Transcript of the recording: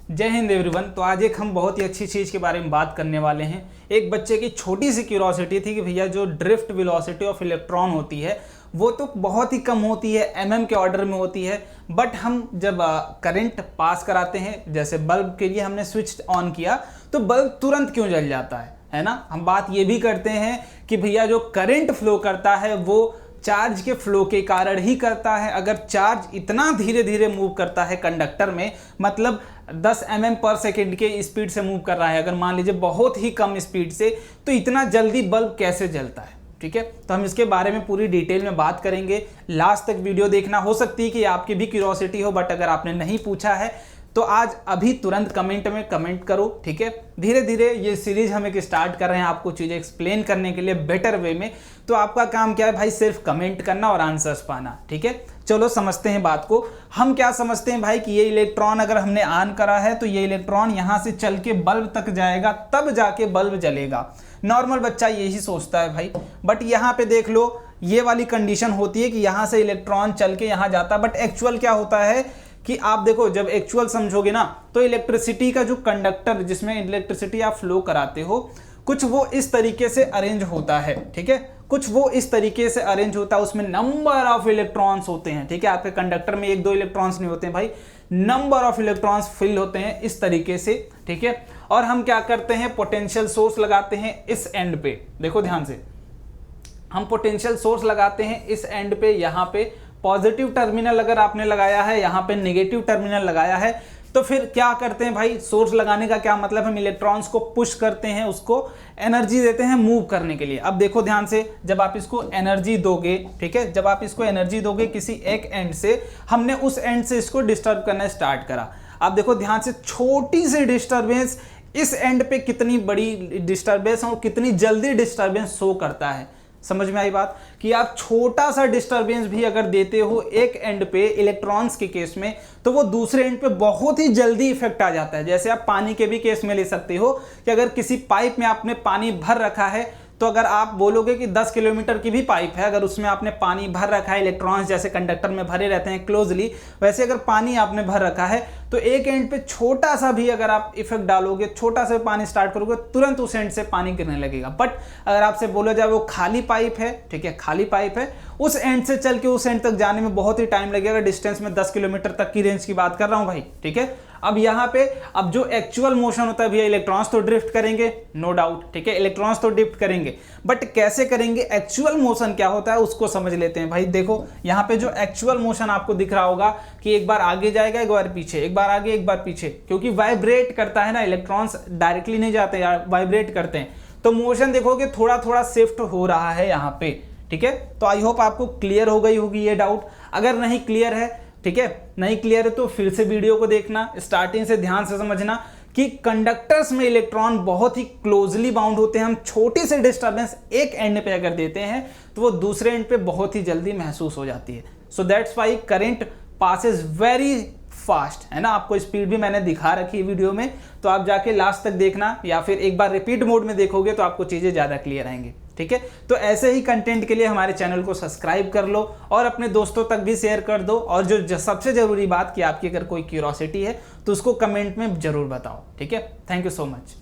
जय हिंद एवरीवन। तो आज एक हम बहुत ही अच्छी चीज़ के बारे में बात करने वाले हैं। एक बच्चे की छोटी सी क्यूरोसिटी थी कि भैया जो ड्रिफ्ट वेलोसिटी ऑफ इलेक्ट्रॉन होती है वो तो बहुत ही कम होती है, एमएम के ऑर्डर में होती है, बट हम जब करंट पास कराते हैं, जैसे बल्ब के लिए हमने स्विच ऑन किया तो बल्ब तुरंत क्यों जल जाता है ना। हम बात ये भी करते हैं कि भैया जो करंट फ्लो करता है वो चार्ज के फ्लो के कारण ही करता है। अगर चार्ज इतना धीरे धीरे मूव करता है कंडक्टर में, मतलब 10 mm पर सेकेंड के स्पीड से मूव कर रहा है, अगर मान लीजिए बहुत ही कम स्पीड से, तो इतना जल्दी बल्ब कैसे जलता है। ठीक है, तो हम इसके बारे में पूरी डिटेल में बात करेंगे। लास्ट तक वीडियो देखना। हो सकती है कि आपकी भी क्यूरियोसिटी हो, बट अगर आपने नहीं पूछा है तो आज अभी तुरंत कमेंट में कमेंट करो। ठीक है, धीरे धीरे ये सीरीज हम एक स्टार्ट कर रहे हैं आपको चीज़ें एक्सप्लेन करने के लिए बेटर वे में। तो आपका काम क्या है भाई, सिर्फ कमेंट करना और आंसर्स पाना। ठीक है, चलो समझते हैं बात को। हम क्या समझते हैं भाई कि ये इलेक्ट्रॉन अगर हमने ऑन करा है तो ये इलेक्ट्रॉन यहाँ से चल के बल्ब तक जाएगा, तब जाके बल्ब जलेगा। नॉर्मल बच्चा यही सोचता है भाई, बट यहाँ पे देख लो ये वाली कंडीशन होती है कि यहाँ से इलेक्ट्रॉन चल के यहाँ जाता है। बट एक्चुअल क्या होता है कि आप देखो, जब एक्चुअल समझोगे ना तो इलेक्ट्रिसिटी का जो कंडक्टर जिसमें इलेक्ट्रिसिटी आप फ्लो कराते हो, कुछ वो इस तरीके से अरेंज होता है। ठीक है, कुछ वो इस तरीके से अरेंज होता है, उसमें नंबर ऑफ इलेक्ट्रॉन्स होते हैं। ठीक है, आपके कंडक्टर में 1-2 इलेक्ट्रॉन्स नहीं होते हैं भाई, नंबर ऑफ इलेक्ट्रॉन्स फिल होते हैं इस तरीके से। ठीक है, और हम क्या करते हैं, पोटेंशियल सोर्स लगाते हैं इस एंड पे। देखो ध्यान से, हम पोटेंशियल सोर्स लगाते हैं इस एंड पे। यहाँ पे पॉजिटिव टर्मिनल अगर आपने लगाया है, यहाँ पे नेगेटिव टर्मिनल लगाया है, तो फिर क्या करते हैं भाई, सोर्स लगाने का क्या मतलब, हम इलेक्ट्रॉन्स को पुश करते हैं, उसको एनर्जी देते हैं मूव करने के लिए। अब देखो ध्यान से, जब आप इसको एनर्जी दोगे, ठीक है, जब आप इसको एनर्जी दोगे किसी एक एंड से, हमने उस एंड से इसको डिस्टर्ब करना स्टार्ट करा। अब देखो ध्यान से, छोटी सी डिस्टर्बेंस इस एंड पे कितनी बड़ी डिस्टर्बेंस और कितनी जल्दी डिस्टर्बेंस शो करता है। समझ में आई बात कि आप छोटा सा डिस्टरबेंस भी अगर देते हो एक एंड पे इलेक्ट्रॉन्स के केस में, तो वो दूसरे एंड पे बहुत ही जल्दी इफेक्ट आ जाता है। जैसे आप पानी के भी केस में ले सकते हो कि अगर किसी पाइप में आपने पानी भर रखा है, तो अगर आप बोलोगे कि 10 किलोमीटर की भी पाइप है, अगर उसमें आपने पानी भर रखा है, इलेक्ट्रॉन्स जैसे कंडक्टर में भरे रहते हैं क्लोजली, वैसे अगर पानी आपने भर रखा है तो एक एंड पे छोटा सा भी अगर आप इफेक्ट डालोगे, छोटा सा पानी स्टार्ट करोगे, तुरंत उस एंड से पानी गिरने लगेगा। बट अगर आपसे बोला जाए वो खाली पाइप है, ठीक है, खाली पाइप है, उस एंड से चल के उस एंड तक जाने में बहुत ही टाइम लगेगा। डिस्टेंस में 10 किलोमीटर तक की रेंज की बात कर रहा हूं भाई। ठीक है, अब यहाँ पे अब जो एक्चुअल मोशन होता है भैया, इलेक्ट्रॉन्स तो ड्रिफ्ट करेंगे, नो डाउट। ठीक है, इलेक्ट्रॉन्स तो ड्रिफ्ट करेंगे, बट कैसे करेंगे, एक्चुअल मोशन क्या होता है उसको समझ लेते हैं भाई। देखो यहाँ पे जो एक्चुअल मोशन आपको दिख रहा होगा कि एक बार आगे जाएगा, एक बार पीछे, एक बार आगे, एक बार पीछे, क्योंकि वाइब्रेट करता है ना, इलेक्ट्रॉन्स डायरेक्टली नहीं जाते यार, वाइब्रेट करते हैं। तो मोशन देखोगे थोड़ा थोड़ा शिफ्ट हो रहा है यहाँ पे। ठीक है, तो आई होप आपको क्लियर हो गई होगी ये डाउट। अगर नहीं क्लियर है, ठीक है, नहीं क्लियर है, तो फिर से वीडियो को देखना, स्टार्टिंग से ध्यान से समझना कि कंडक्टर्स में इलेक्ट्रॉन बहुत ही क्लोजली बाउंड होते हैं। हम छोटी सी डिस्टर्बेंस एक एंड पे अगर देते हैं तो वो दूसरे एंड पे बहुत ही जल्दी महसूस हो जाती है। So that's why current passes very fast, है ना। आपको स्पीड भी मैंने दिखा रखी है वीडियो में, तो आप जाके लास्ट तक देखना, या फिर एक बार रिपीट मोड में देखोगे तो आपको चीजें ज्यादा क्लियर आएंगी। ठीक है, तो ऐसे ही कंटेंट के लिए हमारे चैनल को सब्सक्राइब कर लो और अपने दोस्तों तक भी शेयर कर दो। और जो सबसे जरूरी बात कि आपकी अगर कोई क्यूरियोसिटी है तो उसको कमेंट में जरूर बताओ। ठीक है, थैंक यू सो मच।